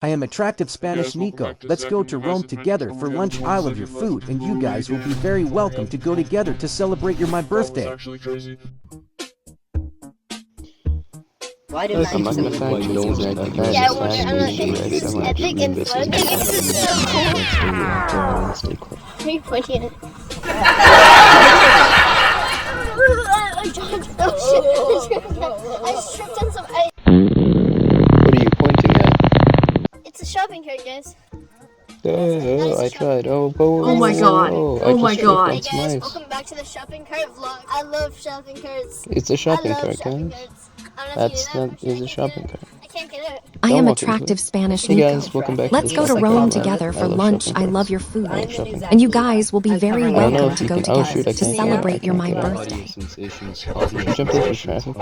I am attractive Spanish Nico. Let's go to Rome together for lunch. I love your food, and you guys will be very welcome to go together to celebrate my birthday. Why do I'm not gonna find you don't act like Yeah, that. I want it's epic and fun. Stay close. Are you pointing at it? I stripped on some ice. What are you pointing at? It's a shopping cart, guys. I tried. Oh my god. Oh my god. Hey guys, welcome back to the shopping cart vlog. I love shopping carts. It's a shopping I love cart, shopping guys. carts. I don't know if That's you know not that. is a shopping cart. I can't get it. I Don't am walk into attractive it. Spanish Hey Nico. guys, welcome back. Let's to go to the Rome shopping together cart. for I love lunch. shopping I love carts. your food. I love shopping And you guys will be very I don't know welcome if to you go can. Oh shoot! together I to can't. celebrate your my Jump birthday. over traffic.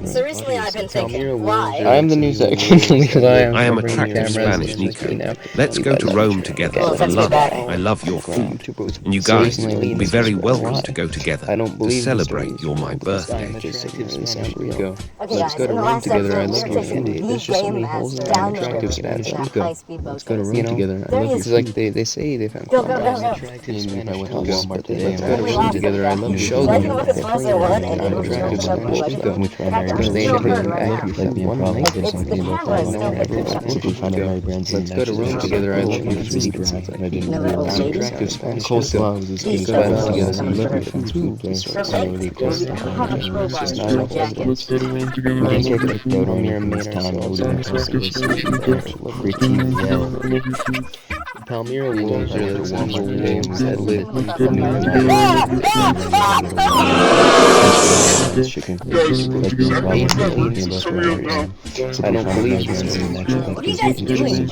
So recently I've been thinking, why? I am the news section. Levi. I am attractive Spanish Nico. Let's go to Rome together for lunch. I love your food. And you guys will be very welcome to go together I don't to believe celebrate my birthday. Let's go to Rome together. I love your food. There's just so many holes in down there. Attractive Spanish Nico. Let's go to Rome You know, together. I there love your is- food. It's like they say they found Go, go, go, compromise. go. Attractive Spanish house. Walmart today. Let's go to Rome together. I love your Show food. them what it's supposed to look, and it will Attractive show Spanish up Nico. like Because they never even right act now. like one night. It's the camera is still picking up. Let's go to Rome together. I love your food. Little lady. Attractive Spanish Nico. Let's go together. I love your food. It's just not really close. It's just not enough evidence. I think if the photo mirror made time, I would have freaking yell. Palmyra wolves are the wonderful wolves that live in chicken. I don't believe you. What are you guys doing?